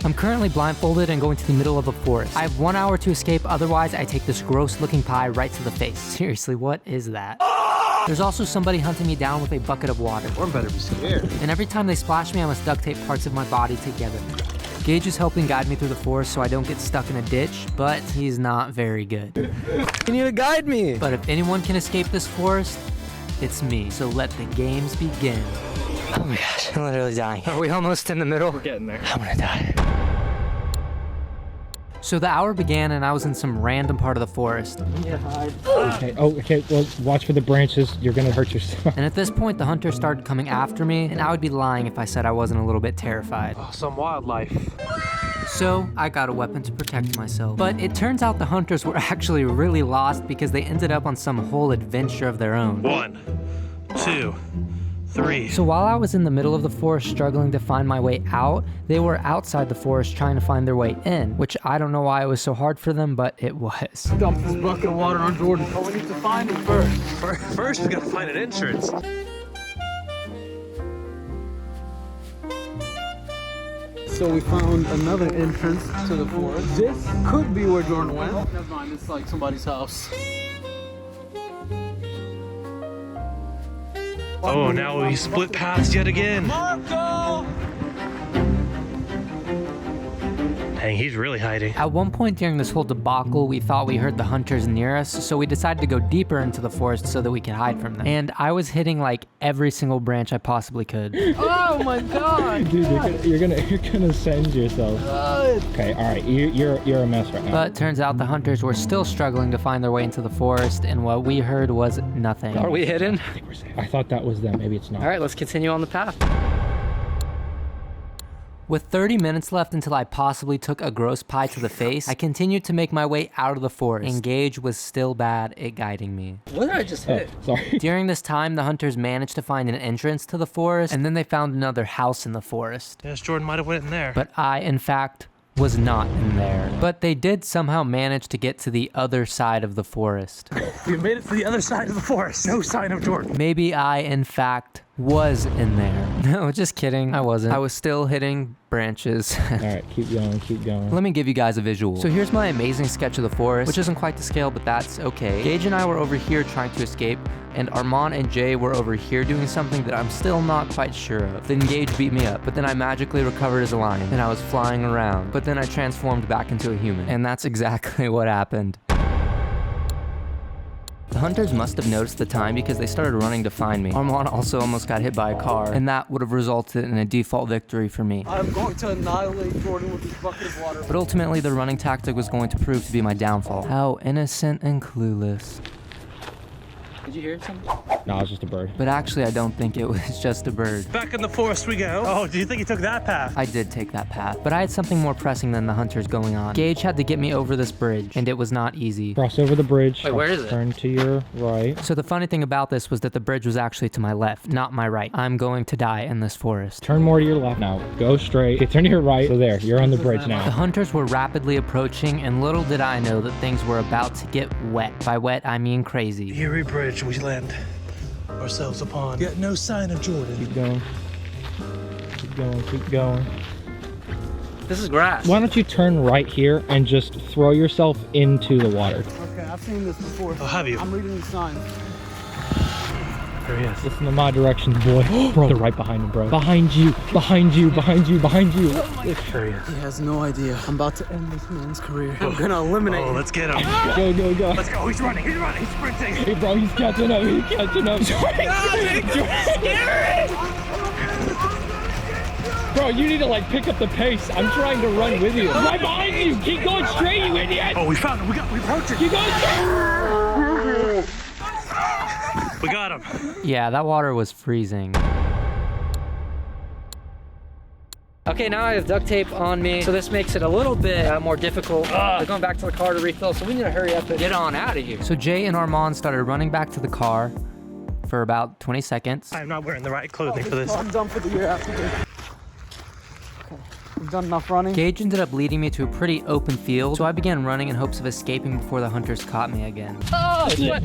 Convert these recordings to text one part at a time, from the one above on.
I'm currently blindfolded and going to the middle of a forest. I have 1 hour to escape, otherwise I take this gross looking pie right to the face. Seriously, what is that? There's also somebody hunting me down with a bucket of water. Or better be scared. And every time they splash me, I must duct tape parts of my body together. Gage is helping guide me through the forest so I don't get stuck in a ditch, but he's not very good. You need to guide me. But if anyone can escape this forest, it's me. So let the games begin. Oh my gosh, I'm literally dying. Are we almost in the middle? We're getting there. I'm gonna die. So the hour began and I was in some random part of the forest. Okay, okay, well, watch for the branches. You're gonna hurt yourself. And at this point, the hunters started coming after me, and I would be lying if I said I wasn't a little bit terrified. Oh, some wildlife. So I got a weapon to protect myself. But it turns out the hunters were actually really lost because they ended up on some whole adventure of their own. 1, 2, 3. So while I was in the middle of the forest struggling to find my way out, they were outside the forest trying to find their way in, which I don't know why it was so hard for them, but it was. Dump this bucket of water on Jordan. Oh, we need to find him first. First, we gotta find an entrance. So we found another entrance to the forest. This could be where Jordan went. Never mind, it's like somebody's house. Oh, now we split paths yet again. Marco! Dang, he's really hiding. At one point during this whole debacle, we thought we heard the hunters near us, so we decided to go deeper into the forest so that we could hide from them. And I was hitting like every single branch I possibly could. Oh my god! Dude, you're gonna send yourself. Okay, all right, you're a mess right now. But turns out the hunters were still struggling to find their way into the forest, and what we heard was nothing. Are we hidden? I think we're safe. I thought that was them. Maybe it's not. All right, let's continue on the path. With 30 minutes left until I possibly took a gross pie to the face, I continued to make my way out of the forest. And Gage was still bad at guiding me. What did I just hit? Sorry. During this time, the hunters managed to find an entrance to the forest, and then they found another house in the forest. Yes, Jordan might have went in there. But I, in fact, was not in there. But they did somehow manage to get to the other side of the forest. We made it to the other side of the forest. No sign of Jordan. Maybe I, in fact, was in there. No, just kidding. I wasn't. I was still hitting branches. All right, keep going, keep going. Let me give you guys a visual. So here's my amazing sketch of the forest, which isn't quite to scale, but that's okay. Gage and I were over here trying to escape, and Armand and Jay were over here doing something that I'm still not quite sure of. Then Gage beat me up, but then I magically recovered as a lion, and I was flying around, but then I transformed back into a human. And that's exactly what happened. The hunters must have noticed the time because they started running to find me. Armand also almost got hit by a car, and that would have resulted in a default victory for me. I'm going to annihilate Jordan with this bucket of water. But ultimately, the running tactic was going to prove to be my downfall. How innocent and clueless. Did you hear something? No, it's just a bird. But actually, I don't think it was just a bird. Back in the forest we go. Oh, do you think he took that path? I did take that path, but I had something more pressing than the hunters going on. Gage had to get me over this bridge, and it was not easy. Cross over the bridge. Wait, where is it? Turn to your right. So the funny thing about this was that the bridge was actually to my left, not my right. I'm going to die in this forest. Turn more to your left. Now, go straight. Okay, turn to your right. So there, you're on the bridge The now. hunters were rapidly approaching, and little did I know that things were about to get wet. By wet, I mean crazy. Erie Bridge, we land ourselves upon. Yet no sign of Jordan. Keep going. Keep going, keep going. This is grass. Why don't you turn right here and just throw yourself into the water? Okay, I've seen this before. Oh, have you? I'm reading the signs. There he is. Listen to my directions, boy. Bro, they're right behind him, bro. Behind you, behind you, behind you, behind you. There he is. He has no idea. I'm about to end this man's career. I'm gonna eliminate Oh, him. let's get him. Go, go, go. Let's go. He's running. He's running. He's sprinting. Hey, bro, he's catching up. He's catching up. Bro, you need to like pick up the pace. I'm trying to run with you. Right behind you. Keep going straight, you idiot. Oh, we found him. We approached him. Keep going straight. We got him. Yeah, that water was freezing. Okay, now I have duct tape on me, so this makes it a little bit more difficult. We're going back to the car to refill, so we need to hurry up and get on out of here. So Jay and Armand started running back to the car for about 20 seconds. I'm not wearing the right clothing for this. I'm done for the year after this. Okay, we've done enough running. Gage ended up leading me to a pretty open field, so I began running in hopes of escaping before the hunters caught me again.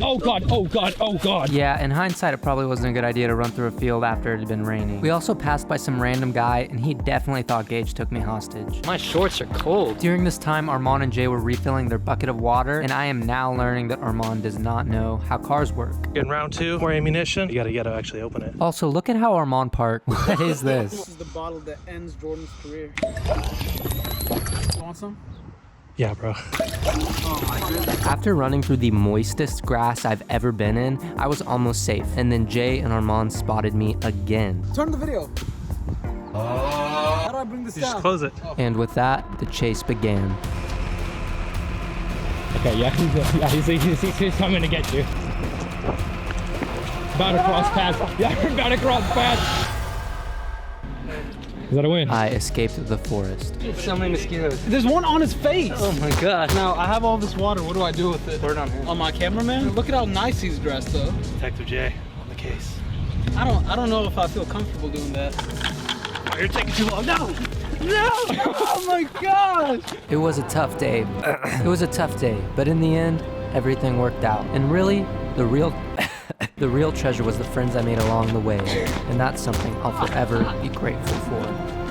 Oh god, oh god, oh god. Yeah, in hindsight, it probably wasn't a good idea to run through a field after it had been raining. We also passed by some random guy, and he definitely thought Gage took me hostage. My shorts are cold. During this time, Armand and Jay were refilling their bucket of water, and I am now learning that Armand does not know how cars work. In round 2, more ammunition. You gotta actually open it. Also, look at how Armand parked. What is this? This is the bottle that ends Jordan's career. You want some? Yeah, bro. Oh my goodness. After running through the moistest grass I've ever been in, I was almost safe. And then Jay and Armand spotted me again. Turn the video. How do I bring this You down? just close it. And with that, the chase began. Okay, yeah, he's coming to get you. About to cross paths. Yeah, we're about to cross paths. Is that a win? I escaped the forest. So many mosquitoes. There's one on his face. Oh my god. Now, I have all this water. What do I do with it? Pour it on him. On my cameraman? Look at how nice he's dressed, though. Detective J on the case. I don't know if I feel comfortable doing that. Oh, you're taking too long. No! No! Oh my gosh! It was a tough day. It was a tough day, but in the end, everything worked out. And really, the real treasure was the friends I made along the way, and that's something I'll forever be grateful for.